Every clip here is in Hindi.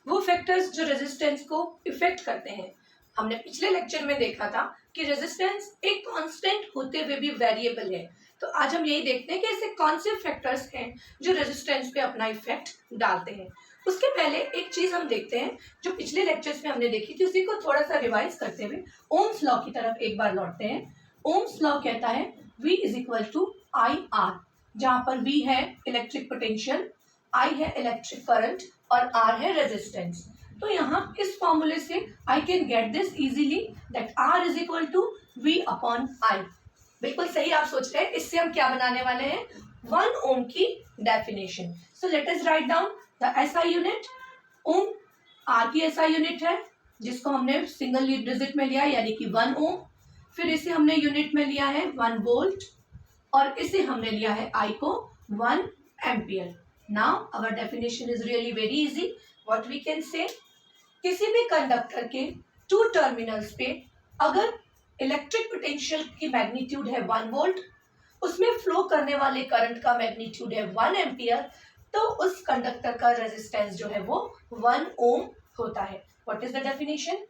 वो फैक्टर्स जो रेजिस्टेंस को इफेक्ट करते हैं। हमने पिछले लेक्चर में देखा था कि रेजिस्टेंस एक कांस्टेंट होते हुए भी वेरिएबल है। तो आज हम यही देखते हैं कि ऐसे कौन से फैक्टर्स हैं जो रेजिस्टेंस पे अपना इफेक्ट डालते हैं। उसके पहले एक चीज हम देखते हैं जो पिछले लेक्चर्स में हमने देखी थी, उसी को थोड़ा सा रिवाइज करते हुए ओम्स लॉ की तरफ एक बार लौटते हैं। ओम्स लॉ कहता है V is equal to I R, जहां पर V है इलेक्ट्रिक पोटेंशियल, I है इलेक्ट्रिक करंट और R है रेजिस्टेंस। तो यहाँ इस फॉर्मूले से I can get this easily that R is equal to V upon I। बिल्कुल सही आप सोच रहे हैं, इससे हम क्या बनाने वाले हैं, 1 ओम की definition. So let us write down the SI unit. Ohm R की एसआई यूनिट है जिसको हमने सिंगल डिजिट में लिया यानी कि 1 ओम। फिर इसे हमने यूनिट में लिया है 1 वोल्ट और इसे हमने लिया है I को 1 ampere. Now our definition is really very easy. What we can say, किसी भी कंडक्टर के 2 टर्मिनल्स पे अगर इलेक्ट्रिक पोटेंशियल की मैग्नीट्यूड है 1 वोल्ट, उसमें फ्लो करने वाले करंट का मैग्नीट्यूड है 1 एम्पियर, तो उस कंडक्टर का रेजिस्टेंस जो है वो 1 ओम होता है। What is the definition?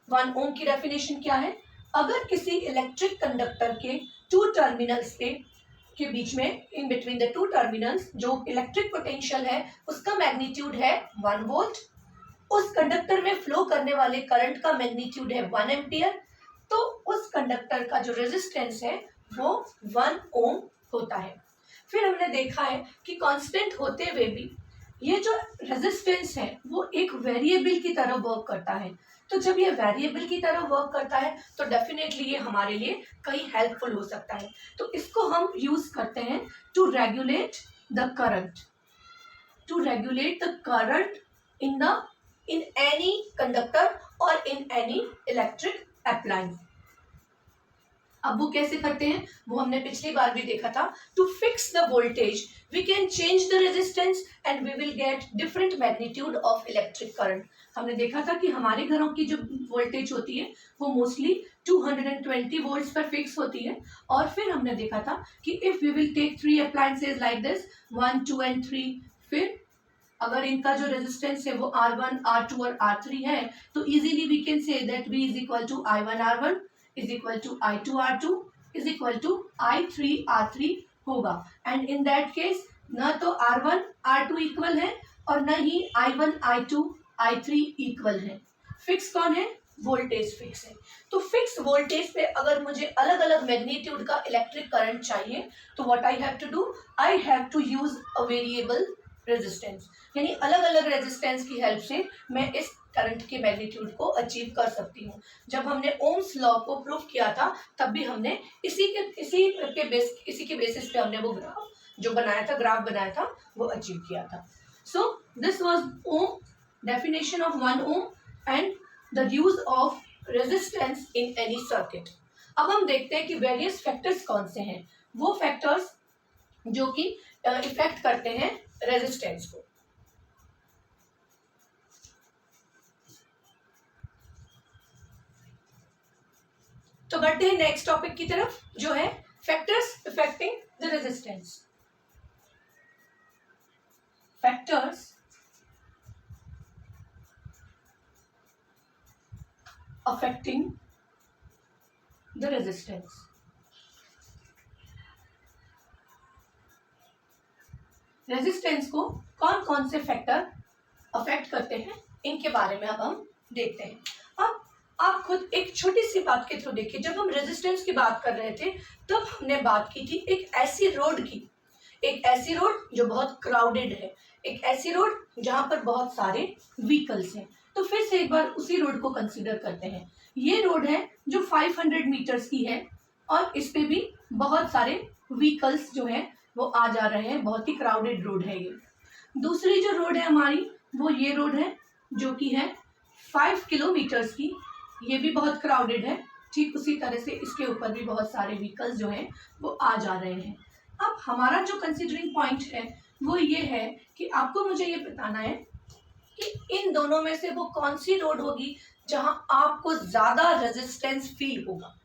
1 ohm की डेफिनेशन क्या है? अगर किसी इलेक्ट्रिक कंडक्टर के 2 टर्मिनल्स के बीच में, इन बिटवीन द 2 टर्मिनल्स, जो इलेक्ट्रिक पोटेंशियल है उसका मैग्नीट्यूड है 1 वोल्ट, उस कंडक्टर में फ्लो करने वाले करंट का मैग्नीट्यूड है 1 एम्पियर, तो उस कंडक्टर का जो रेजिस्टेंस है वो 1 ओम होता है। फिर हमने देखा है कि कांस्टेंट होते हुए भी ये जो रेजिस्टेंस है वो एक वेरिएबल की तरह वर्क करता है। तो जब ये वेरिएबल की तरह वर्क करता है तो डेफिनेटली ये हमारे लिए कहीं हेल्पफुल हो सकता है। तो इसको हम यूज करते हैं to regulate the current in any conductor or in any electric appliance। अब वो कैसे करते हैं वो हमने पिछली बार भी देखा था। To fix the voltage we can change the resistance and we will get different magnitude of electric current. हमने देखा था कि हमारे घरों की जो वोल्टेज होती है वो मोस्टली 220 वोल्ट्स पर फिक्स होती है। और फिर हमने देखा था कि if we will take 3 appliances like this 1, 2 and 3, फिर अगर इनका जो रेजिस्टेंस है वो R1, R2 और R3 है, तो easily we can say that V is equal to I1 R1 is equal to I2 R2 is equal to I3 R3 होगा। एंड इन दैट केस न तो R1 R2 इक्वल है और न ही I1 I2 I3 इक्वल है। फिक्स कौन है? वोल्टेज फिक्स है। तो फिक्स वोल्टेज पे अगर मुझे अलग अलग मैग्नीट्यूड का इलेक्ट्रिक करंट चाहिए तो what I have to do, I have to use a variable resistance, यानी अलग अलग रेजिस्टेंस की हेल्प से मैं इस करंट के मैग्नीट्यूड को अचीव कर सकती हूँ। जब हमने ओम्स लॉ को प्रूव किया था तब भी हमने इसी के बेसिस पे हमने वो ग्राफ बनाया था वो अचीव किया था। So this was ohm, definition of 1 ohm and the use of resistance in any circuit. अब हम देखते हैं कि वेरियस फैक्टर्स कौन से हैं, वो फैक्टर्स जो कि इफेक्ट करते हैं रेजिस्टेंस को। तो बढ़ते हैं नेक्स्ट टॉपिक की तरफ जो है factors effecting the resistance. Factors affecting the resistance. Resistance को कौन कौन से फैक्टर अफेक्ट करते हैं इनके बारे में अब हम देखते हैं। अब आप खुद एक छोटी सी बात के थ्रू देखिए, जब हम रेजिस्टेंस की बात कर रहे थे तब हमने बात की थी एक ऐसी रोड जो बहुत क्राउडेड है, एक ऐसी रोड जहां पर बहुत सारे व्हीकल्स हैं। तो फिर से एक बार उसी रोड को कंसीडर करते हैं। ये रोड है जो 500 मीटर्स की है और इस पे भी बहुत सारे व्हीकल्स जो हैं वो आ जा रहे हैं, बहुत ही क्राउडेड रोड है ये। दूसरी जो रोड है हमारी वो ये रोड है जो कि है 5 किलोमीटर्स की, ये भी बहुत क्राउडेड है। ठीक उसी तरह से इसके ऊपर भी बहुत सारे व्हीकल्स जो हैं वो आ जा रहे हैं। अब हमारा जो कंसिडरिंग पॉइंट है वो ये है कि आपको मुझे ये बताना है कि इन दोनों में से वो कौन सी रोड होगी जहां आपको ज्यादा रेजिस्टेंस फील होगा।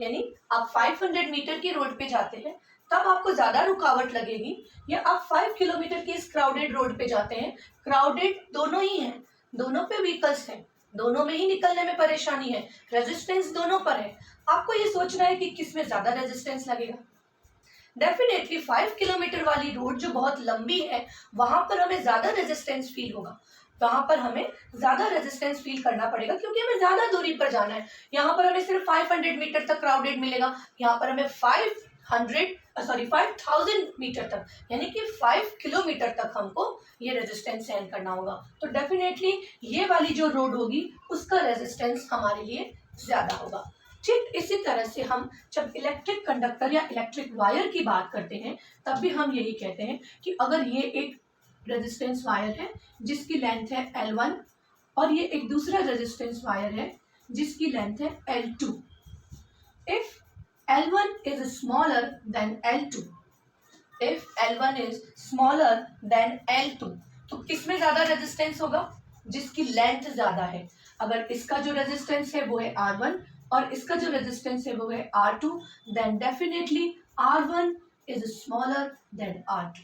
यानी आप 500 मीटर की रोड पे जाते हैं तब आपको ज्यादा रुकावट लगेगी, या आप 5 किलोमीटर की इस क्राउडेड रोड पे जाते हैं, क्राउडेड दोनों ही हैं, दोनों पे व्हीकल्स हैं, दोनों में ही निकलने में परेशानी है, रेजिस्टेंस दोनों पर है, आपको ये सोचना है कि किस में ज्यादा रेजिस्टेंस लगेगा। डेफिनेटली 5 किलोमीटर वाली रोड जो बहुत लंबी है, वहां पर हमें ज्यादा रेजिस्टेंस फील होगा, वहां पर हमें ज्यादा रेजिस्टेंस फील करना पड़ेगा, क्योंकि हमें ज्यादा दूरी पर जाना है। यहाँ पर हमें सिर्फ 500 मीटर तक क्राउडेड मिलेगा, यहाँ पर हमें 5000 मीटर तक, यानी कि 5 किलोमीटर तक हमको ये रेजिस्टेंस सहन करना होगा। तो डेफिनेटली ये वाली जो रोड होगी उसका रेजिस्टेंस हमारे लिए ज्यादा होगा। ठीक इसी तरह से हम जब इलेक्ट्रिक कंडक्टर या इलेक्ट्रिक वायर की बात करते हैं, तब भी हम यही कहते हैं कि अगर ये एक रेजिस्टेंस वायर है जिसकी लेंथ है L1, और ये एक दूसरा रेजिस्टेंस वायर है जिसकी लेंथ है L2। If L1 is smaller than L2, if L1 is smaller than L2, तो किसमें ज्यादा रेजिस्टेंस होगा? जिसकी लेंथ ज्यादा है। अगर इसका जो रेजिस्टेंस है वो है R1 और इसका जो रेजिस्टेंस है वो है R2, then definitely R1 is smaller than R2।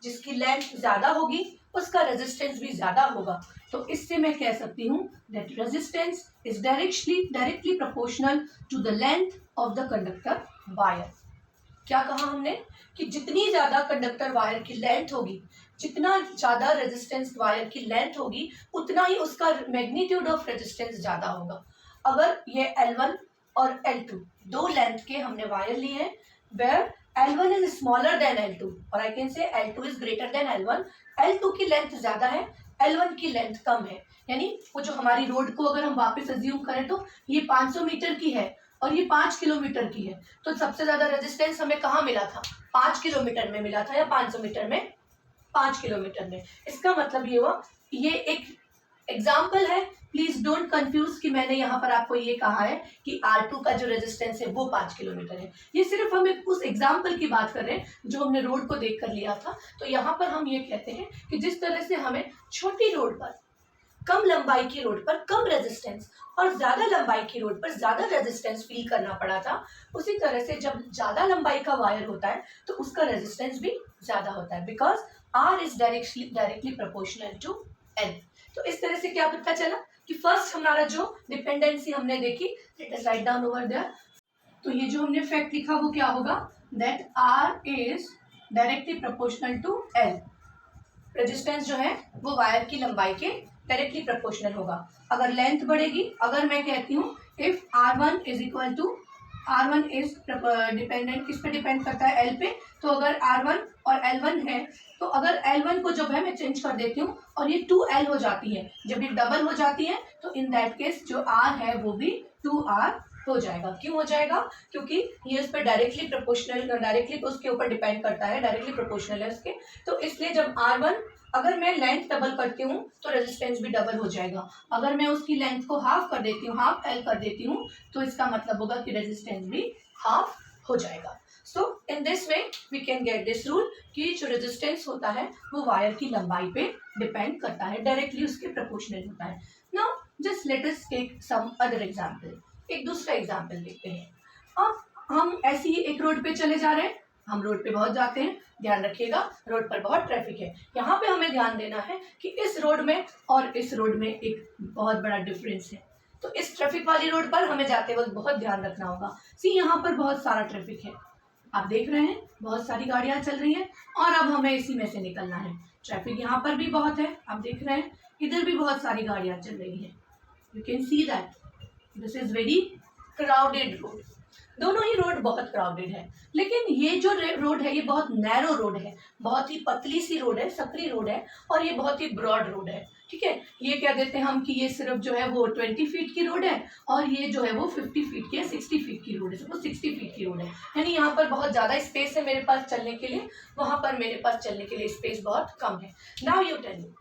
जिसकी लेंथ ज्यादा होगी उसका रेजिस्टेंस भी ज्यादा होगा। तो इससे मैं कह सकती हूँ that resistance is directly proportional to the length of the conductor wire. क्या कहा हमने कि जितनी ज्यादा कंडक्टर वायर की लेंथ होगी, जितना ज्यादा रेजिस्टेंस वायर की लेंथ होगी, उतना ही उसका मैग्नीट्यूड ऑफ रेजिस्टेंस ज्यादा होगा। अगर ये L1 और L2 दो लेंथ के हमने वायर लिए हैं, where L1 is smaller than L2 और I can say L2 is greater than L1, L2 की लेंथ ज्यादा है, L1 की लेंथ कम है, यानी वो जो हमारी रोड को अगर हम वापस अज्यूम करें तो ये 500 मीटर की है और ये 5 किलोमीटर की है, तो सबसे ज्यादा रेजिस्टेंस हमें कहाँ मिला था? 5 किलोमीटर में मिला था, या 500 मीटर में? 5 किलोमीटर में। इसका मतलब ये हुआ, ये एक एग्जाम्पल है, प्लीज डोंट कंफ्यूज कि मैंने यहाँ पर आपको ये कहा है कि R2 का जो रेजिस्टेंस है वो 5 किलोमीटर है। ये सिर्फ हम उस एग्जाम्पल की बात कर रहे हैं जो हमने रोड को देख कर लिया था। तो यहाँ पर हम ये कहते हैं कि जिस तरह से हमें छोटी रोड पर, कम लंबाई की रोड पर कम रेजिस्टेंस और ज्यादा लंबाई की रोड पर ज्यादा रेजिस्टेंस फील करना पड़ा था, उसी तरह से जब ज्यादा लंबाई का वायर होता है तो उसका रेजिस्टेंस भी ज्यादा होता है, because R is directly proportional to L। तो इस तरह से क्या पता चला कि फर्स्ट हमारा जो डिपेंडेंसी हमने देखी, let us write down over there. तो ये जो हमने फैक्ट लिखा वो क्या होगा? That R is directly proportional to L। Resistance जो है वो वायर की लंबाई के डायरेक्टली प्रोपोर्शनल होगा। अगर लेंथ बढ़ेगी, अगर मैं कहती हूँ if R1 is equal to, R1 is dependent, किस पे डिपेंड करता है? L पे। तो अगर R1 और L1 है, तो अगर L1 को जब है मैं चेंज कर देती हूँ और ये 2L हो जाती है, जब ये डबल हो जाती है तो इन दैट केस जो R है वो भी 2R हो जाएगा। क्यों हो जाएगा? क्योंकि ये उस पर डायरेक्टली प्रोपोर्शनल, डायरेक्टली उसके ऊपर डिपेंड करता है, डायरेक्टली प्रोपोर्शनल है उसके। तो इसलिए जब R1, अगर मैं लेंथ डबल करती हूँ तो रेजिस्टेंस भी डबल हो जाएगा। अगर मैं उसकी लेंथ को हाफ कर देती हूँ, हाफ L कर देती हूँ, तो इसका मतलब होगा कि रेजिस्टेंस भी हाफ हो जाएगा। So in this way we can get this rule कि जो रेजिस्टेंस होता है वो वायर की लंबाई पे डिपेंड करता है, डायरेक्टली उसके प्रोपोर्शनल होता है। Now just let us take some other example. एक दूसरा एग्जांपल देखते हैं। अब हम ऐसी ही एक रोड पे चले जा रहे हैं, हम रोड पे बहुत जाते हैं, ध्यान रखिएगा रोड पर बहुत ट्रैफिक है। यहाँ पे हमें ध्यान देना है कि इस रोड में और इस रोड में एक बहुत बड़ा डिफरेंस है। तो इस ट्रैफिक वाली रोड पर हमें जाते वक्त बहुत ध्यान रखना होगा। सी यहाँ पर बहुत सारा ट्रैफिक है, आप देख रहे हैं बहुत सारी गाड़ियां चल रही हैं और अब हमें इसी में से निकलना है। ट्रैफिक यहाँ पर भी बहुत है, आप देख रहे हैं इधर भी बहुत सारी गाड़ियां चल रही हैं। You can see that this is very crowded road. दोनों ही रोड बहुत क्राउडेड है, लेकिन ये जो रोड है ये बहुत नैरो रोड है, बहुत ही पतली सी रोड है, सकरी रोड है, और ये बहुत ही ब्रॉड रोड है। ठीक है, ये क्या देते हैं हम कि ये सिर्फ जो है वो 20 फीट की रोड है और ये जो है वो 50 फीट की या 60 फीट की रोड है, वो 60 फीट की रोड है। यानी यहाँ पर बहुत ज़्यादा स्पेस है मेरे पास चलने के लिए, वहाँ पर मेरे पास चलने के लिए स्पेस बहुत कम है। नाउ यू टेल मी,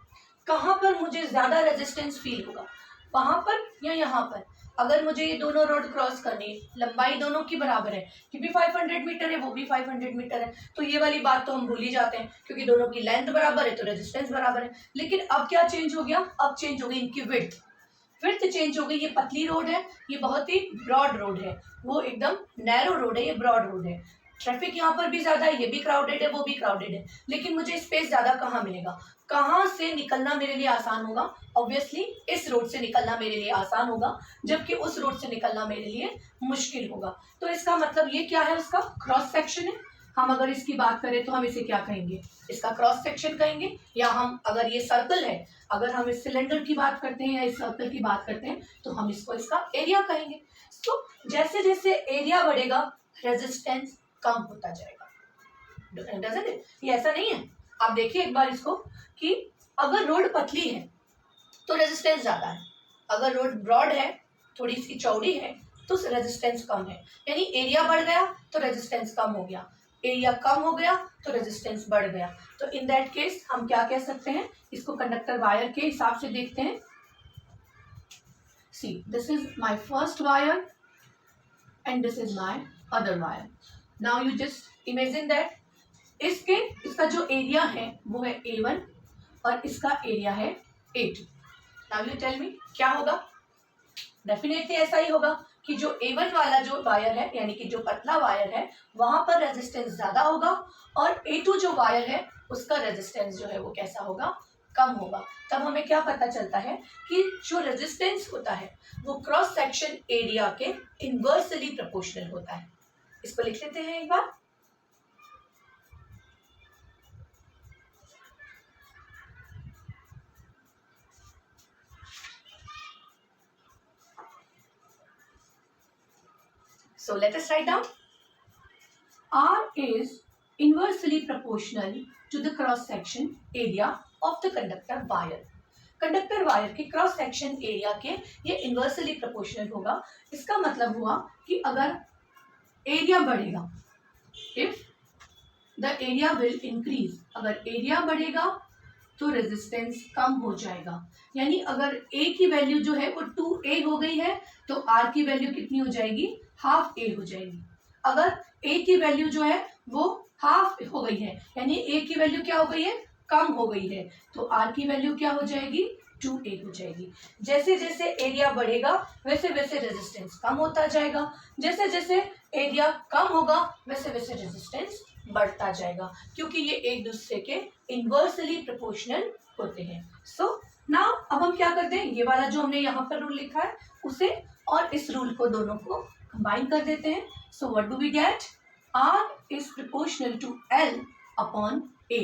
कहाँ पर मुझे ज़्यादा रेजिस्टेंस फील होगा, वहाँ पर या यहाँ पर? अगर मुझे ये दोनों रोड क्रॉस करनी है, लंबाई दोनों की बराबर है, कि भी 500 मीटर है वो भी 500 मीटर है, तो ये वाली बात तो हम भूल ही जाते हैं क्योंकि दोनों की लेंथ बराबर है तो रेजिस्टेंस बराबर है। लेकिन अब क्या चेंज हो गया? अब चेंज हो गई इनकी विड्थ चेंज हो गई। ये पतली रोड है, ये बहुत ही ब्रॉड रोड है, वो एकदम नैरो रोड है, ये ब्रॉड रोड है। ट्रैफिक यहाँ पर भी ज्यादा है, ये भी क्राउडेड है, वो भी क्राउडेड है, लेकिन मुझे स्पेस ज्यादा कहाँ मिलेगा, कहाँ से निकलना मेरे लिए आसान होगा? ऑब्वियसली इस रोड से निकलना मेरे लिए आसान होगा, जबकि उस रोड से निकलना मेरे लिए मुश्किल होगा। तो इसका मतलब ये क्या है, उसका क्रॉस सेक्शन है। हम अगर इसकी बात करें तो हम इसे क्या कहेंगे, इसका क्रॉस सेक्शन कहेंगे, या हम अगर ये सर्कल है, अगर हम इस सिलेंडर की बात करते हैं या इस सर्कल की बात करते हैं तो हम इसको इसका एरिया कहेंगे। तो जैसे जैसे एरिया बढ़ेगा रेजिस्टेंस कम होता जाएगा। Doesn't it? ये ऐसा नहीं है, आप देखिए एक बार इसको कि अगर रोड पतली है तो रेजिस्टेंस ज्यादा है, अगर रोड ब्रॉड है, थोड़ी सी चौड़ी है, तो रेजिस्टेंस कम है। यानी एरिया बढ़ गया तो रेजिस्टेंस कम हो गया, एरिया कम हो गया तो रेजिस्टेंस बढ़ गया। तो इन दैट केस हम क्या कह सकते हैं, इसको कंडक्टर वायर के हिसाब से देखते हैं। See, this is my first wire and this is my other wire. Now you just imagine that इसका जो एरिया है वो है A1 और इसका एरिया है A2। Now you tell me क्या होगा? डेफिनेटली ऐसा ही होगा कि जो A1 वाला जो वायर है, यानी कि जो पतला वायर है, वहां पर रेजिस्टेंस ज्यादा होगा, और A2 जो वायर है उसका रेजिस्टेंस जो है वो कैसा होगा, कम होगा। तब हमें क्या पता चलता है कि जो रेजिस्टेंस होता है वो क्रॉस सेक्शन एरिया के इनवर्सली प्रोपोर्शनल होता है। इसको लिख लेते हैं एक बार। So let us write down. R is inversely proportional to the cross section area of the conductor wire. Conductor wire के क्रॉस सेक्शन एरिया के ये इनवर्सली प्रोपोर्शनल होगा। इसका मतलब हुआ कि अगर एरिया बढ़ेगा, if the area will increase, अगर एरिया बढ़ेगा तो रेजिस्टेंस कम हो जाएगा। यानी अगर A की वैल्यू जो है वो 2A हो गई है तो R की वैल्यू कितनी हो जाएगी, हाफ A हो जाएगी। अगर A की वैल्यू जो है वो हाफ हो गई है, यानी A की वैल्यू क्या हो गई है, कम हो गई है, तो R की वैल्यू क्या हो जाएगी, 2A हो जाएगी। जैसे जैसे एरिया बढ़ेगा वैसे वैसे रेजिस्टेंस कम होता जाएगा, जैसे जैसे एरिया कम होगा वैसे वैसे रेजिस्टेंस बढ़ता जाएगा, क्योंकि ये एक दूसरे के इनवर्सली प्रोपोर्शनल होते हैं। सो नाउ अब हम क्या करते हैं, ये वाला जो हमने यहाँ पर रूल लिखा है उसे और इस रूल को दोनों को कंबाइन कर देते हैं। So what do we get, R is proportional to L upon A,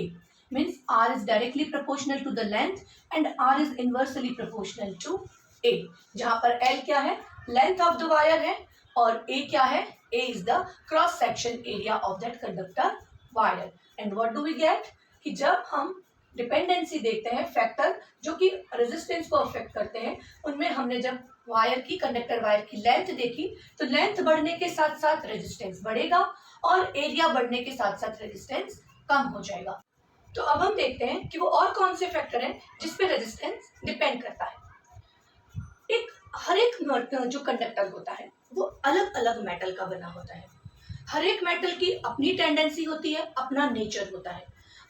means R is directly proportional to the length and R is inversely proportional to A। जहाँ पर L क्या है, लेंथ ऑफ द वायर है, और A क्या है, A is the cross section area of that conductor wire। and what do we get, कि जब हम डिपेंडेंसी देखते हैं, फैक्टर जो कि रेजिस्टेंस को अफेक्ट करते हैं, उनमें हमने जब वायर की, कंडक्टर वायर की लेंथ देखी तो लेंथ बढ़ने के साथ साथ रेजिस्टेंस बढ़ेगा और एरिया बढ़ने के साथ साथ रेजिस्टेंस कम हो जाएगा। तो अब हम देखते हैं कि वो और कौन से फैक्टर हैं जिस पे रेजिस्टेंस डिपेंड करता है। हर एक जो कंडक्टर होता है वो अलग अलग मेटल का बना होता है। हर एक मेटल की अपनी टेंडेंसी होती है, अपना नेचर होता है,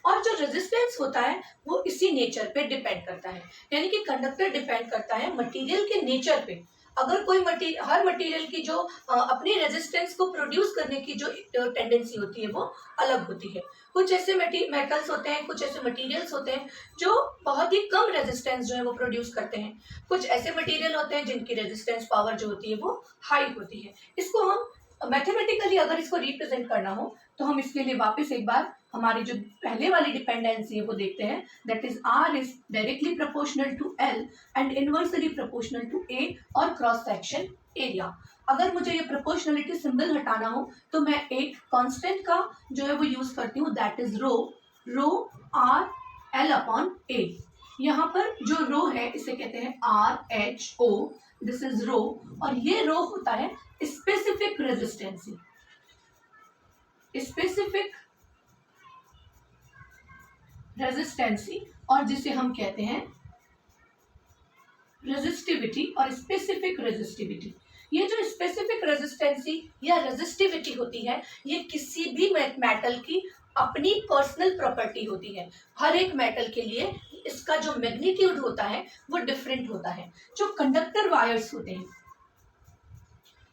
और जो रेजिस्टेंस होता है वो इसी नेचर पे डिपेंड करता है। यानी कि कंडक्टर डिपेंड करता है मटेरियल के नेचर पे। अगर कोई हर मटेरियल की जो अपनी रेजिस्टेंस को प्रोड्यूस करने की जो टेंडेंसी होती है वो अलग होती है। कुछ ऐसे मेटल्स होते हैं, कुछ ऐसे मटेरियल्स होते हैं जो बहुत ही कम रेजिस्टेंस जो है वो प्रोड्यूस करते हैं। कुछ ऐसे मटेरियल होते हैं जिनकी रेजिस्टेंस पावर जो होती है वो हाई होती है। इसको हम मैथमेटिकली अगर इसको रिप्रेजेंट करना हो तो हम इसके लिए वापस एक बार हमारी जो पहले वाली डिपेंडेंसी है वो देखते हैं। That is R is directly proportional to L and inversely proportional to A और क्रॉस सेक्शन एरिया। अगर मुझे ये प्रोपोर्शनलिटी सिंबल हटाना हो तो मैं एक कांस्टेंट का जो है वो यूज करती हूँ, that is rho R L upon A। यहाँ पर जो रो है इसे कहते हैं RHO, दिस इज रो, और ये रो होता है स्पेसिफिक रेजिस्टेंसी, स्पेसिफिक रेजिस्टेंसी, और जिसे हम कहते हैं रेजिस्टिविटी और स्पेसिफिक रेजिस्टिविटी। ये जो स्पेसिफिक रेजिस्टेंसी या रेजिस्टिविटी होती है ये किसी भी मेटल की अपनी पर्सनल प्रॉपर्टी होती है। हर एक मेटल के लिए इसका जो मैग्नीट्यूड होता है वो डिफरेंट होता है। जो कंडक्टर वायर्स होते हैं,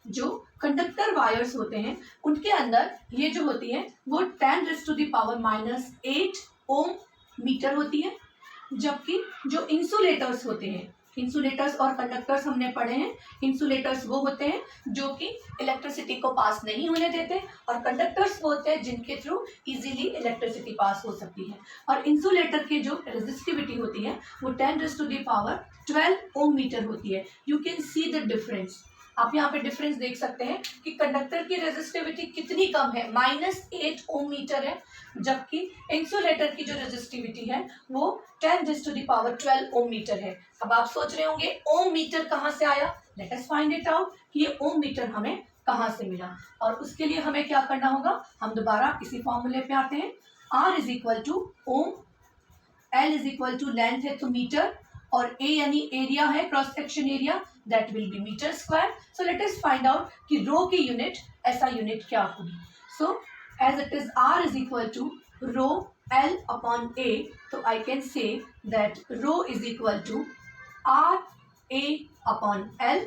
जो कंडक्टर वायर्स होते हैं उनके अंदर ये जो होती है वो 10⁻⁻8 ओम मीटर होती है, जबकि जो इंसुलेटर्स होते हैं, इंसुलेटर्स और कंडक्टर्स हमने पढ़े हैं, इंसुलेटर्स वो होते हैं जो कि इलेक्ट्रिसिटी को पास नहीं होने देते और कंडक्टर्स वो होते हैं जिनके थ्रू इजीली इलेक्ट्रिसिटी पास हो सकती है। और इंसुलेटर की जो रेजिस्टिविटी होती है वो 10⁻12 ओम मीटर होती है। You can see the difference, आप यहाँ पे डिफरेंस देख सकते हैं कि कंडक्टर की रेजिस्टिविटी कितनी कम है, -8 ओम मीटर है, जबकि इंसुलेटर की जो रेजिस्टिविटी है वो 10⁻12 ओम मीटर है। अब आप सोच रहे होंगे ओम मीटर कहाँ से आया, late us find it out कि ये ओम मीटर हमें कहाँ से मिला। और उसके लिए हमें क्या करना होगा, हम दोबारा इसी फॉर्मूले पे आते हैं। R is equal to ohm, L is equal to length है तो मीटर, और A यानी एरिया है, cross section area, that will be metre square. So let us find out कि रो की यूनिट ऐसा यूनिट क्या होगी। So as it is R is equal to rho L upon A, तो I can say that rho is equal to R A upon L।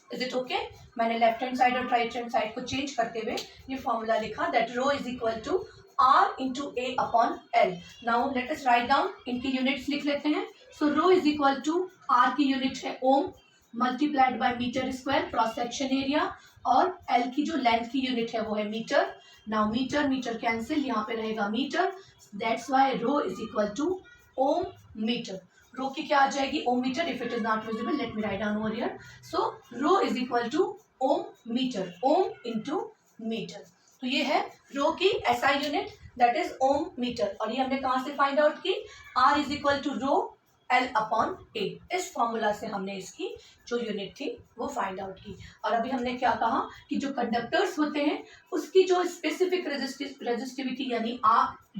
Is it okay? मैंने लेफ्ट हैंड साइड और राइट हैंड साइड को चेंज करते हुए ये फॉर्मूला लिखा that rho is equal to R into A upon L। Now let us write down, इनकी यूनिट्स लिख लेते हैं। So rho is equal to R की यूनिट है ohm multiplied by metre square cross section area, और L की जो लेंथ की यूनिट है वो है metre. Now metre metre cancel, यहाँ पे रहेगा metre, that's why rho is equal to ohm metre. Rho की क्या आ जाएगी, ohm metre. If it is not visible let me write down over here. So rho is equal to ohm metre, ohm into metre. तो ये है रो की SI unit that is ohm metre, और ये हमने कहाँ से फाइंड आउट की, R is equal to rho L upon A। इस फॉर्मूला से हमने इसकी जो यूनिट थी वो फाइंड आउट की। और अभी हमने क्या कहा कि जो कंडक्टर्स होते हैं उसकी जो स्पेसिफिक रेजिस्टिविटी यानी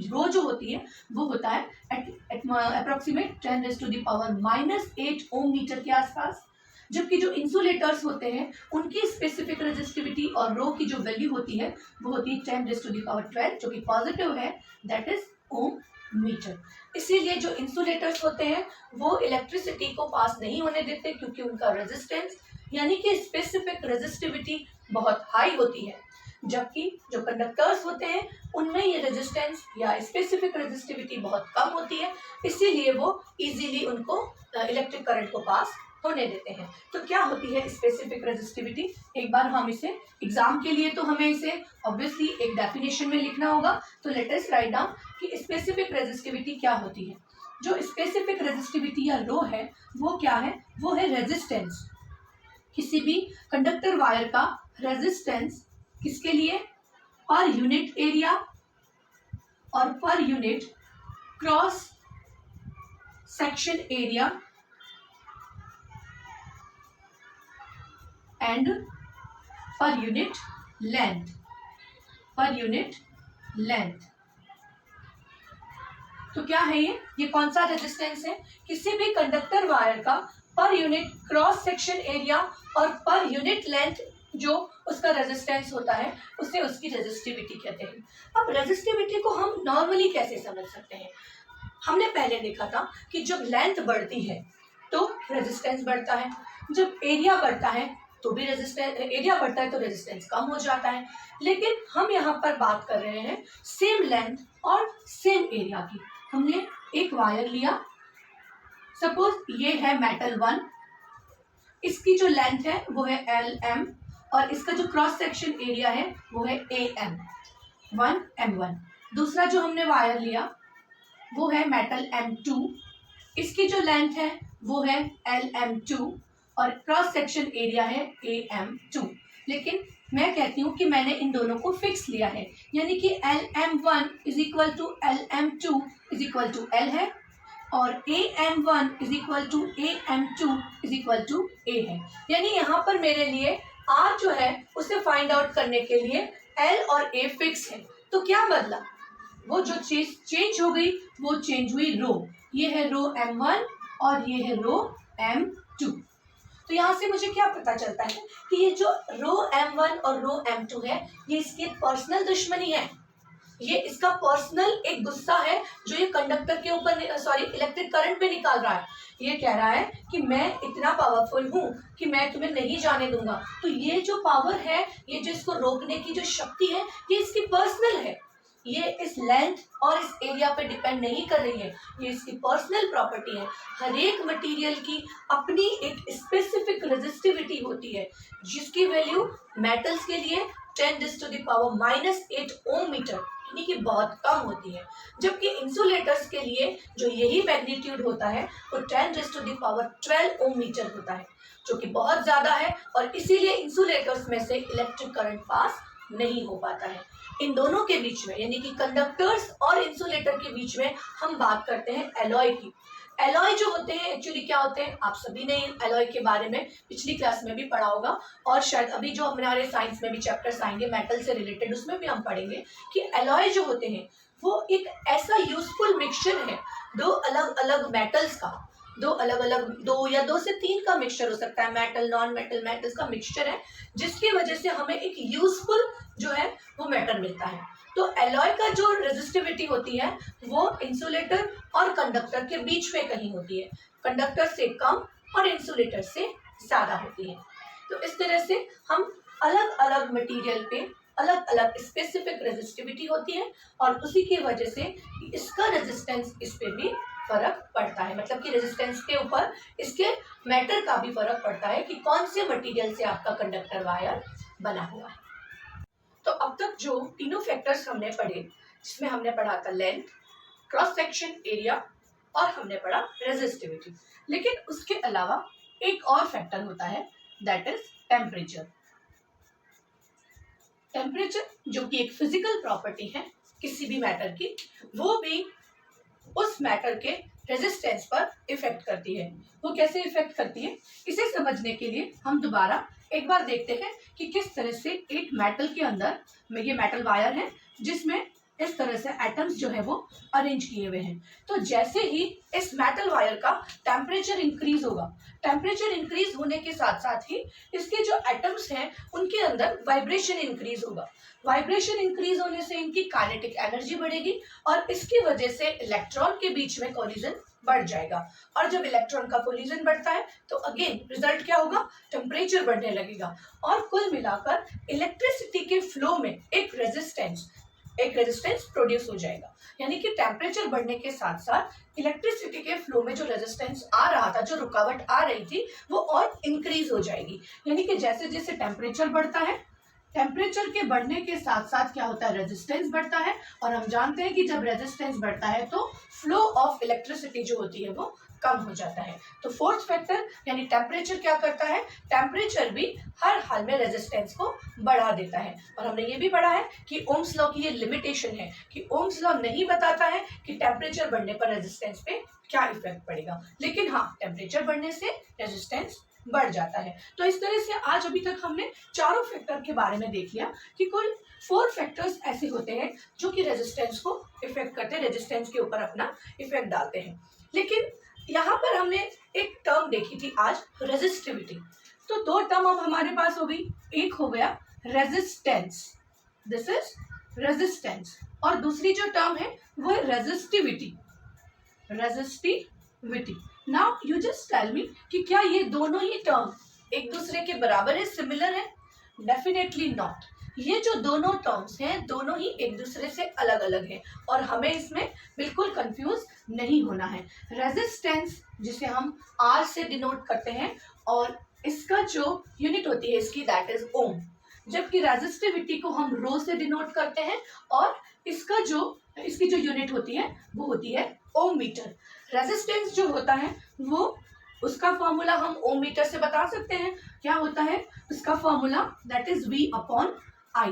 रो जो होती है वो होता है अप्रोक्सीमेट 10⁻⁻8 ओम मीटर के आसपास, जबकि जो इंसुलेटर्स होते हैं उनकी स्पेसिफिक रेजिस्टिविटी और रो की जो वैल्यू होती है वो होती है 10⁻12 जो कि पॉजिटिव है, दैट इज ओम मीटर। इसीलिए जो इंसुलेटर्स होते हैं वो इलेक्ट्रिसिटी को पास नहीं होने देते क्योंकि उनका रेजिस्टेंस यानी कि स्पेसिफिक रेजिस्टिविटी बहुत हाई होती है, जबकि जो कंडक्टर्स होते हैं उनमें ये रेजिस्टेंस या स्पेसिफिक रेजिस्टिविटी बहुत कम होती है, इसीलिए वो इजीली उनको इलेक्ट्रिक करंट को पास होने देते हैं। तो क्या होती है स्पेसिफिक रेजिस्टिविटी, एक बार हम इसे एग्जाम के लिए तो हमें इसे ऑब्वियसली एक डेफिनेशन में लिखना होगा। तो लेट अस राइट डाउन कि स्पेसिफिक रेजिस्टिविटी क्या होती है। जो स्पेसिफिक रेजिस्टिविटी या रो है वो क्या है, वो है रेजिस्टेंस, किसी भी कंडक्टर वायर का रेजिस्टेंस किसके लिए, पर यूनिट एरिया और per unit cross section area and per unit length, per unit length. तो क्या है ये कौन सा रेजिस्टेंस है, किसी भी कंडक्टर वायर का per unit cross section area और पर यूनिट लेंथ जो उसका रेजिस्टेंस होता है उसे उसकी रेजिस्टिविटी कहते हैं। अब रेजिस्टिविटी को हम नॉर्मली कैसे समझ सकते हैं, हमने पहले देखा था कि जब लेंथ बढ़ती है तो रेजिस्टेंस बढ़ता है, जब एरिया बढ़ता है तो भी रेजिस्टेंस, एरिया बढ़ता है तो रेजिस्टेंस कम हो जाता है। लेकिन हम यहाँ पर बात कर रहे हैं सेम लेंथ और सेम एरिया की। हमने एक वायर लिया, सपोज ये है मेटल 1, इसकी जो लेंथ है वो है LM और इसका जो क्रॉस सेक्शन एरिया है वो है AM 1M1। दूसरा जो हमने वायर लिया वो है मेटल M2, इसकी जो लेंथ है वो है LM2 और क्रॉस सेक्शन एरिया है AM2। लेकिन मैं कहती हूँ कि मैंने इन दोनों को फिक्स लिया है, यानी कि LM1 is equal to LM2 is equal to L है और AM1 is equal to AM2 is equal to A है। यानी यहाँ पर मेरे लिए R जो है उसे फाइंड आउट करने के लिए L और A फिक्स है। तो क्या बदला, वो जो चीज चेंज हो गई वो चेंज हुई रो, ये है रो M1 और ये है रो M2। तो यहाँ से मुझे क्या पता चलता है कि ये जो रो M1 और रो M2 है ये इसकी पर्सनल दुश्मनी है। ये इसका पर्सनल एक गुस्सा है जो ये कंडक्टर के ऊपर इलेक्ट्रिक करंट पे निकाल रहा है। ये कह रहा है कि मैं इतना पावरफुल हूँ कि मैं तुम्हें नहीं जाने दूंगा। तो ये जो पावर है, ये जो इसको रोकने की जो शक्ति है, ये इसकी पर्सनल है। ये इस लेंथ और इस एरिया पे डिपेंड नहीं कर रही है, ये इसकी पर्सनल प्रॉपर्टी है। हर एक मटेरियल की अपनी एक स्पेसिफिक रेजिस्टिविटी होती है, जिसकी वैल्यू मेटल्स के लिए 10⁻⁻8 ओम मीटर यानी कि बहुत कम होती है, जबकि इंसुलेटर्स के लिए जो यही मैग्नीट्यूड होता है वो 10⁻12 ओम मीटर होता है, जो कि बहुत ज़्यादा है। और इसीलिए इंसुलेटर्स में से इलेक्ट्रिक करंट पास नहीं हो पाता है। इन दोनों के बीच में यानी कि कंडक्टर्स और इंसुलेटर के बीच में हम बात करते हैं एलॉय की। एलॉय जो होते हैं एक्चुअली क्या होते हैं, आप सभी ने एलॉय के बारे में पिछली क्लास में भी पढ़ा होगा, और शायद अभी जो हमारे साइंस में भी चैप्टर्स आएंगे मेटल से रिलेटेड, उसमें भी हम पढ़ेंगे कि एलॉय जो होते हैं वो एक ऐसा यूजफुल मिक्सचर है दो अलग अलग मेटल्स का, दो या दो से तीन का मिक्सचर हो सकता है, मेटल नॉन मेटल मेटल्स का मिक्सचर है, जिसकी वजह से हमें एक यूजफुल जो है वो मेटल मिलता है। तो एलॉय का जो रेजिस्टिविटी होती है वो इंसुलेटर और कंडक्टर के बीच में कहीं होती है, कंडक्टर से कम और इंसुलेटर से ज़्यादा होती है। तो इस तरह से हम अलग अलग मटेरियल पे अलग अलग स्पेसिफिक रेजिस्टिविटी होती है, और उसी की वजह से इसका रेजिस्टेंस इस पे भी फर्क पड़ता है, मतलब कि रेजिस्टेंस के ऊपर इसके मैटर का भी फर्क पड़ता है कि कौन से मटेरियल से आपका कंडक्टर वायर बना हुआ है। तो अब तक जो तीनों फैक्टर्स हमने पढ़े, जिसमें हमने पढ़ा था लेंथ, क्रॉस सेक्शन एरिया और हमने पढ़ा रेजिस्टिविटी, लेकिन उसके अलावा एक और फैक्टर होता है, दैट इज टेम्परेचर। टेम्परेचर जो कि एक फिजिकल प्रॉपर्टी है किसी भी मैटर की, वो भी उस मैटर के रेजिस्टेंस पर इफेक्ट करती है। वो कैसे इफेक्ट करती है, इसे समझने के लिए हम दोबारा एक बार देखते हैं कि किस तरह से एक मेटल के अंदर में ये मेटल वायर है जिसमें इस तरह से एटम्स जो है वो अरेंज किए हुए हैं। तो जैसे ही इस मेटल वायर का टेम्परेचर इंक्रीज होगा, टेम्परेचर इंक्रीज होने के साथ साथ ही इसके जो एटम्स हैं उनके अंदर वाइब्रेशन इंक्रीज होगा। वाइब्रेशन इंक्रीज होने से इनकी काइनेटिक एनर्जी बढ़ेगी और इसकी वजह से इलेक्ट्रॉन के बीच में कोलिजन बढ़ जाएगा, और जब इलेक्ट्रॉन का कोलिजन बढ़ता है तो अगेन रिजल्ट क्या होगा, टेम्परेचर बढ़ने लगेगा। और कुल मिलाकर इलेक्ट्रिसिटी के फ्लो में एक रेजिस्टेंस प्रोड्यूस हो जाएगा, यानी कि टेम्परेचर बढ़ने के साथ साथ इलेक्ट्रिसिटी के फ्लो में जो रेजिस्टेंस आ रहा था, जो रुकावट आ रही थी, वो और इंक्रीज हो जाएगी। यानी कि जैसे जैसे टेम्परेचर बढ़ता है, टेम्परेचर के बढ़ने के साथ साथ क्या होता है, रेजिस्टेंस बढ़ता है, और हम जानते हैं कि जब रेजिस्टेंस बढ़ता है तो फ्लो ऑफ इलेक्ट्रिसिटी जो होती है वो कम हो जाता है। तो फोर्थ फैक्टर यानी टेम्परेचर क्या करता है, टेम्परेचर भी हर हाल में रेजिस्टेंस को बढ़ा देता है। और हमने ये भी पढ़ा है कि ओम्स लॉ की ये लिमिटेशन है कि ओम्स लॉ नहीं बताता है कि टेम्परेचर बढ़ने पर रेजिस्टेंस पे क्या इफेक्ट पड़ेगा, लेकिन हाँ, टेम्परेचर बढ़ने से रेजिस्टेंस बढ़ जाता है। तो इस तरह से आज अभी तक हमने चारों फैक्टर के बारे में देख लिया कि कुल 4 फैक्टर्स ऐसे होते हैं जो कि रेजिस्टेंस को इफेक्ट करते हैं, रेजिस्टेंस के ऊपर अपना इफेक्ट डालते हैं। लेकिन यहाँ पर हमने एक टर्म देखी थी आज, रेजिस्टिविटी। तो 2 टर्म अब हमारे पास हो गई, एक हो गया रेजिस्टेंस, दिस इज रेजिस्टेंस, और दूसरी जो टर्म है वो है resistivity. Now you just tell me कि क्या ये दोनों ही टर्म एक दूसरे के बराबर है, सिमिलर है? Definitely not. ये जो दोनों टर्म्स हैं दोनों ही एक दूसरे से अलग अलग हैं, और हमें इसमें बिल्कुल कंफ्यूज नहीं होना है। रेजिस्टेंस जिसे हम आर से डिनोट करते हैं, और इसका जो यूनिट होती है इसकी, दैट इज ओम, जबकि रेजिस्टिविटी को हम रो से डिनोट करते हैं, और इसकी जो यूनिट होती है वो होती है ओम मीटर। रेजिस्टेंस जो होता है वो, उसका फॉर्मूला हम ओम मीटर से बता सकते हैं। क्या होता है उसका formula, that is V upon I।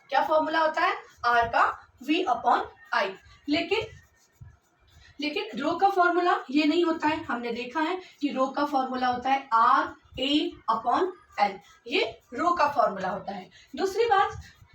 क्या फॉर्मूला होता है, R का V अपॉन I। लेकिन रो का फॉर्मूला ये नहीं होता है। हमने देखा है कि रो का फॉर्मूला होता है RA अपॉन L, ये रो का फॉर्मूला होता है। दूसरी बात,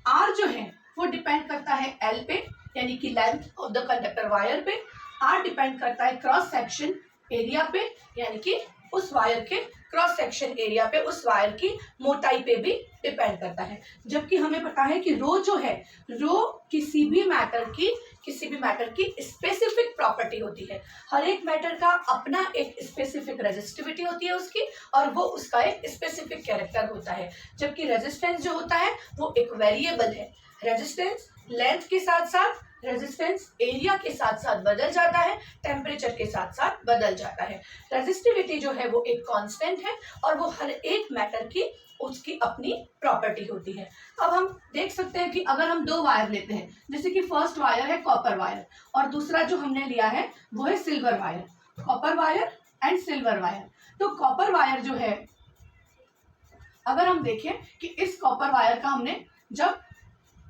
R जो है वो डिपेंड करता है L पे, यानी कि length of the conductor wire पे। R डिपेंड करता है क्रॉस सेक्शन एरिया पे, यानी कि उस वायर के क्रॉस सेक्शन एरिया पे, उस वायर की मोटाई पे भी डिपेंड करता है। जबकि हमें पता है कि रो जो है, रो किसी भी मैटर की स्पेसिफिक प्रॉपर्टी होती है। हर एक मैटर का अपना एक स्पेसिफिक रेजिस्टिविटी होती है उसकी, और वो उसका एक स्पेसिफिक कैरेक्टर होता है। जबकि रेजिस्टेंस जो होता है वो एक वेरिएबल है। रेजिस्टेंस लेंथ के साथ साथ, रेजिस्टेंस एरिया के साथ साथ बदल जाता है, टेम्परेचर के साथ साथ बदल जाता है। रेजिस्टिविटी जो है वो एक कांस्टेंट है, और वो हर एक मैटर की उसकी अपनी प्रॉपर्टी होती है। अब हम देख सकते हैं कि अगर हम दो वायर लेते हैं, जैसे कि फर्स्ट वायर है कॉपर वायर, और दूसरा जो हमने लिया है वो है silver wire, copper wire and silver wire. तो कॉपर वायर जो है, अगर हम देखें कि इस कॉपर वायर का हमने जब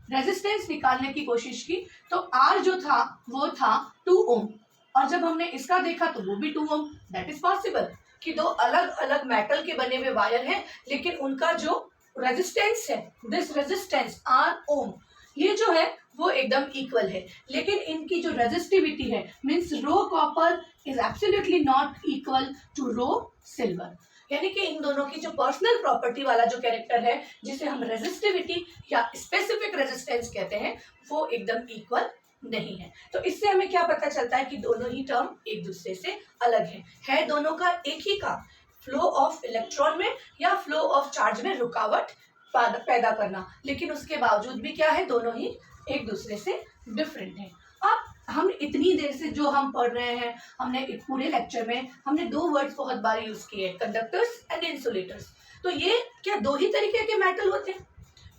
रेजिस्टेंस निकालने की कोशिश की तो आर जो था वो था 2 ओम, और जब हमने इसका देखा तो वो भी 2 ओम। दैट इज पॉसिबल कि दो अलग अलग मेटल के बने हुए वायर हैं, लेकिन उनका जो रेजिस्टेंस है, दिस रेजिस्टेंस आर ओम, ये जो है वो एकदम इक्वल है। लेकिन इनकी जो रेजिस्टिविटी है, means rho copper is absolutely not equal to rho silver. यानी कि इन दोनों की जो पर्सनल प्रॉपर्टी वाला जो कैरेक्टर है, जिसे हम रेजिस्टिविटी या स्पेसिफिक रेजिस्टेंस कहते हैं, वो एकदम इक्वल नहीं है। तो इससे हमें क्या पता चलता है कि दोनों ही टर्म एक दूसरे से अलग है दोनों का एक ही काम, फ्लो ऑफ इलेक्ट्रॉन में या फ्लो ऑफ चार्ज में रुकावट पैदा करना, लेकिन उसके बावजूद भी क्या है, दोनों ही एक दूसरे से डिफरेंट है। अब हम इतनी देर से जो हम पढ़ रहे हैं, हमने एक पूरे लेक्चर में हमने दो वर्ड्स बहुत बार यूज किए, कंडक्टर्स एंड इंसुलेटर्स। तो ये क्या दो ही तरीके के मेटल होते हैं,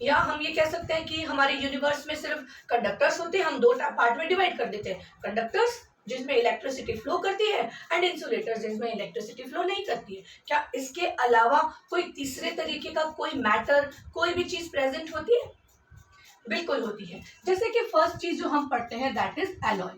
या हम ये कह सकते हैं कि हमारे यूनिवर्स में सिर्फ कंडक्टर्स होते हैं, हम दो पार्ट में डिवाइड कर देते हैं, कंडक्टर्स जिसमें इलेक्ट्रिसिटी फ्लो करती है एंड इंसुलेटर्स जिसमें इलेक्ट्रिसिटी फ्लो नहीं करती है। क्या इसके अलावा कोई तीसरे तरीके का कोई मैटर, कोई भी चीज प्रेजेंट होती है? बिल्कुल होती है। जैसे कि फर्स्ट चीज जो हम पढ़ते हैं दैट इज एलॉय।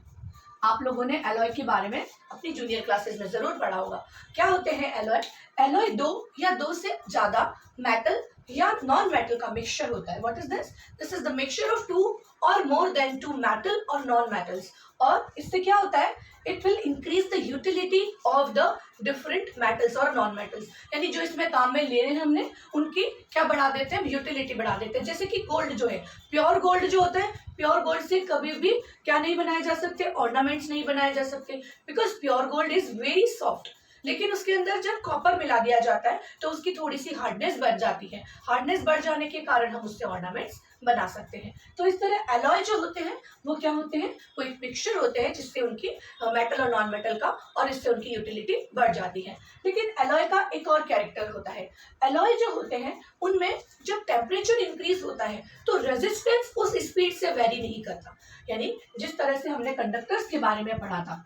आप लोगों ने एलॉय के बारे में अपनी जूनियर क्लासेस में जरूर पढ़ा होगा। क्या होते हैं एलॉय? एलॉय दो या दो से ज्यादा मेटल या नॉन मेटल का मिक्सचर होता है। What is this? This is the mixture of two और मोर देन टू मेटल और नॉन मेटल्स। और इससे क्या होता है, it will increase the utility of the different metals और नॉन मेटल्स। यानी जो इसमें काम में ले रहे हैं हमने, उनकी क्या बढ़ा देते हैं, यूटिलिटी बढ़ा देते हैं। जैसे कि गोल्ड जो है, प्योर गोल्ड जो होता है, प्योर गोल्ड से कभी भी क्या नहीं बनाए जा सकते, ऑर्नामेंट्स नहीं बनाए जा सकते, because pure gold is very soft. लेकिन उसके अंदर जब कॉपर मिला दिया जाता है तो उसकी थोड़ी सी हार्डनेस बढ़ जाती है। हार्डनेस बढ़ जाने के कारण हम उससे ऑर्नामेंट्स बना सकते हैं। तो इस तरह एलॉय जो होते हैं वो क्या होते हैं, कोई पिक्चर होते हैं जिससे उनकी मेटल और नॉन मेटल का, और इससे उनकी यूटिलिटी बढ़ जाती है। लेकिन एलॉय का एक और कैरेक्टर होता है। एलॉय जो होते हैं उनमें जब टेम्परेचर इंक्रीज होता है तो रेजिस्टेंस उस स्पीड से वेरी नहीं करता। यानी जिस तरह से हमने कंडक्टर्स के बारे में पढ़ा था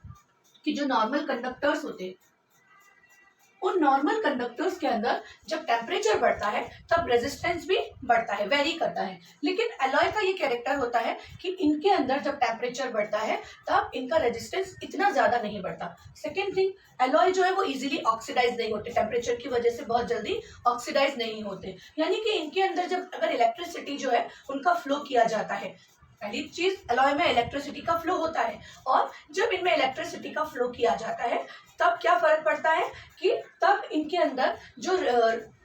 कि जो नॉर्मल कंडक्टर्स होते हैं, उन नॉर्मल कंडक्टर्स के अंदर जब टेम्परेचर बढ़ता है तब रेजिस्टेंस भी बढ़ता है, वेरी करता है। लेकिन एलॉय का ये कैरेक्टर होता है कि इनके अंदर जब टेम्परेचर बढ़ता है तब इनका रेजिस्टेंस इतना ज्यादा नहीं बढ़ता। सेकेंड थिंग, एलॉय जो है वो इजीली ऑक्सीडाइज नहीं होते, टेम्परेचर की वजह से बहुत जल्दी ऑक्सीडाइज नहीं होते। यानी कि इनके अंदर जब अगर इलेक्ट्रिसिटी जो है उनका फ्लो किया जाता है, पहली चीज एलॉय में इलेक्ट्रिसिटी का फ्लो होता है, और जब इनमें इलेक्ट्रिसिटी का फ्लो किया जाता है तब क्या फर्क पड़ता है कि तब इनके अंदर जो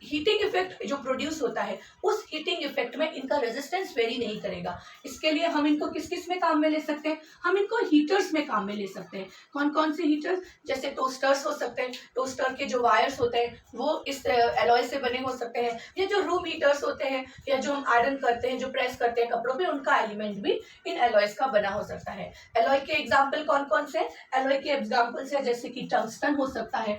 हीटिंग इफेक्ट जो प्रोड्यूस होता है, उस हीटिंग इफेक्ट में इनका रेजिस्टेंस वेरी नहीं करेगा। इसके लिए हम इनको किस किस में काम में ले सकते हैं, हम इनको हीटर्स में काम में ले सकते हैं। कौन कौन से हीटर्स? जैसे टोस्टर्स हो सकते हैं, टोस्टर के जो वायर्स होते हैं वो इस एलॉय से बने हो सकते हैं, या जो रूम हीटर्स होते हैं, या जो हम आयरन करते हैं, जो प्रेस करते हैं कपड़ों पे, उनका एलिमेंट भी इन एलॉयस का बना हो सकता है। एलॉय के एग्जाम्पल कौन कौन से? एलॉय के एग्जाम्पल्स है जैसे कि टंगस्टन हो सकता है,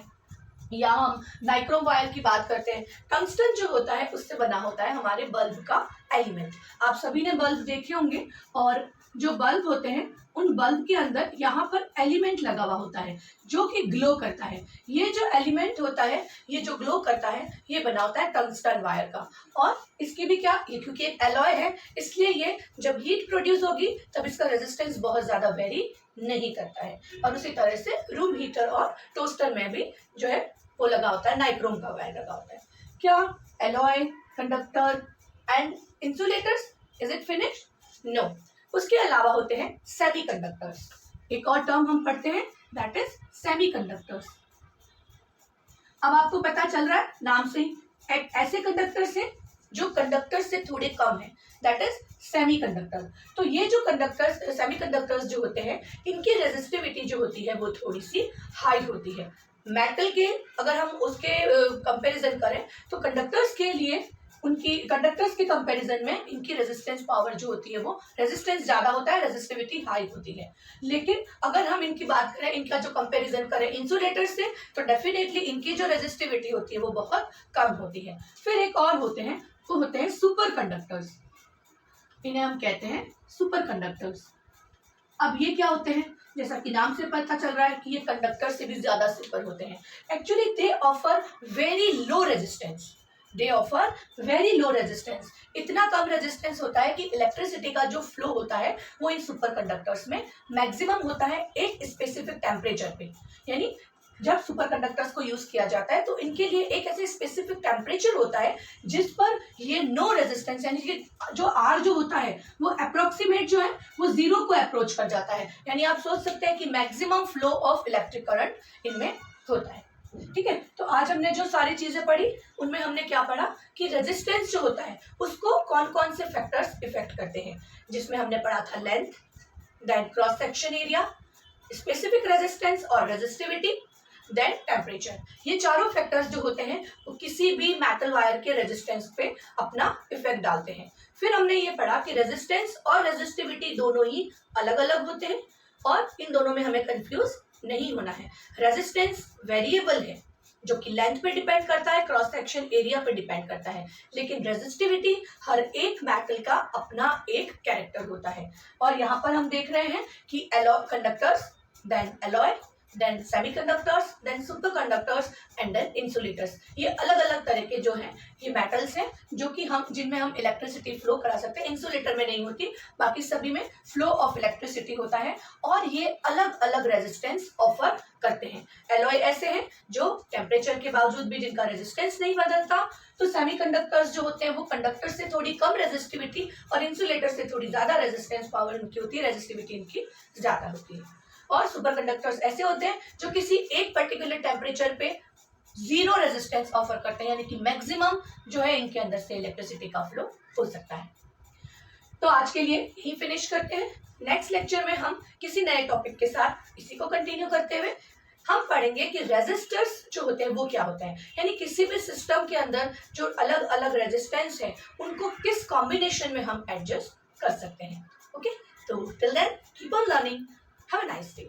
या हम नाइक्रोम वायर की बात करते हैं। टंगस्टन जो होता है उससे बना होता है हमारे बल्ब का एलिमेंट। आप सभी ने बल्ब देखे होंगे, और जो बल्ब होते हैं उन बल्ब के अंदर यहाँ पर एलिमेंट लगा हुआ होता है जो कि ग्लो करता है। ये जो एलिमेंट होता है, ये जो ग्लो करता है, ये बना होता है टंगस्टन वायर का। और इसकी भी क्या, ये क्योंकि एक एलॉय है इसलिए ये जब हीट प्रोड्यूस होगी तब इसका रेजिस्टेंस बहुत ज्यादा वेरी नहीं करता है। और उसी तरह से रूम हीटर और टोस्टर में भी जो है वो लगा होता है, नाइक्रोम का वायर लगा होता है। क्या alloy, conductor and insulators, is it finish? No. उसके अलावा होते हैं सेमीकंडक्टर्स। एक और टर्म हम पढ़ते हैं दैट इज सेमीकंडक्टर्स। अब आपको पता चल रहा है नाम से ही, ऐसे कंडक्टर से जो कंडक्टर से थोड़े कम है, दैट इज सेमीकंडक्टर। तो ये जो कंडक्टर्स, सेमीकंडक्टर्स जो होते हैं, इनकी रेजिस्टिविटी जो होती है वो थोड़ी सी हाई होती है। मेटल के अगर हम उसके कंपैरिजन करें तो कंडक्टर्स के लिए, उनकी कंडक्टर्स के कंपैरिजन में इनकी रेजिस्टेंस पावर जो होती है वो रेजिस्टेंस ज्यादा होता है, रेजिस्टिविटी हाई होती है। लेकिन अगर हम इनकी बात करें, इनका जो कंपैरिजन करें इंसुलेटर से, तो डेफिनेटली इनकी जो रेजिस्टिविटी होती है वो बहुत कम होती है। फिर एक और होते हैं, वो होते हैं सुपर कंडक्टर्स। इन्हें हम कहते हैं सुपर कंडक्टर्स। अब ये क्या होते हैं? जैसा कि नाम से पता चल रहा है कि ये कंडक्टर से भी ज्यादा सुपर होते हैं। Actually they offer very low resistance, they offer very low resistance. इतना कम रेजिस्टेंस होता है कि इलेक्ट्रिसिटी का जो फ्लो होता है वो इन सुपर कंडक्टर्स में मैक्सिमम होता है एक स्पेसिफिक टेम्परेचर पे। यानी जब सुपर कंडक्टर्स को यूज किया जाता है तो इनके लिए एक ऐसे स्पेसिफिक टेम्परेचर होता है जिस पर ये नो रेजिस्टेंस, यानी कि जो आर जो होता है वो अप्रोक्सीमेट जो है वो जीरो को अप्रोच कर जाता है। यानी आप सोच सकते हैं कि maximum flow of electric current इनमें होता है। ठीक है, तो आज हमने जो सारी चीजें पढ़ी उनमें हमने क्या पढ़ा कि रेजिस्टेंस जो होता है उसको कौन कौन से फैक्टर्स इफेक्ट करते हैं, जिसमें हमने पढ़ा था length, then cross section area, specific resistance और रेजिस्टिविटी, देन टेम्परेचर। ये चारों फैक्टर्स जो होते हैं वो किसी भी मेटल वायर के रेजिस्टेंस पे अपना इफेक्ट डालते हैं। फिर हमने ये पढ़ा कि रेजिस्टेंस और रेजिस्टिविटी दोनों ही अलग अलग होते हैं और इन दोनों में हमें कंफ्यूज नहीं होना है। रेजिस्टेंस वेरिएबल है जो कि लेंथ पे डिपेंड करता है, क्रॉस सेक्शन एरिया पे डिपेंड करता है, लेकिन रेजिस्टिविटी हर एक मेटल का अपना एक कैरेक्टर होता है। और यहाँ पर हम देख रहे हैं कि alloy conductors, then alloy, then semiconductors, then superconductors and then insulators. ये अलग अलग तरह के जो हैं ये मेटल्स हैं जो कि हम, जिनमें हम इलेक्ट्रिसिटी फ्लो करा सकते हैं। इंसुलेटर में नहीं होती, बाकी सभी में फ्लो ऑफ इलेक्ट्रिसिटी होता है और ये अलग अलग रेजिस्टेंस ऑफर करते हैं। एलॉय ऐसे हैं जो टेम्परेचर के बावजूद भी जिनका रेजिस्टेंस नहीं बदलता। तो सेमीकंडक्टर्स जो होते हैं वो कंडक्टर से थोड़ी कम रेजिस्टिविटी और इंसुलेटर से थोड़ी ज्यादा रेजिस्टेंस पावर इनकी होती है, रेजिस्टिविटी इनकी ज्यादा होती है। और सुपर कंडक्टर्स ऐसे होते हैं जो किसी एक पर्टिकुलर टेम्परेचर पे जीरो रेजिस्टेंस ऑफर करते हैं, यानी कि मैक्सिमम जो है इनके अंदर से इलेक्ट्रिसिटी का फ्लो हो सकता है। तो आज के लिए यही फिनिश करते हैं। नेक्स्ट लेक्चर में हम किसी नए टॉपिक के साथ इसी को कंटिन्यू करते हुए हम पढ़ेंगे कि रेजिस्टर्स जो होते हैं वो क्या होते हैं, यानी किसी भी सिस्टम के अंदर जो अलग अलग रेजिस्टेंस है उनको किस कॉम्बिनेशन में हम एडजस्ट कर सकते हैं। ओके, तो till then keep on learning, have a nice day.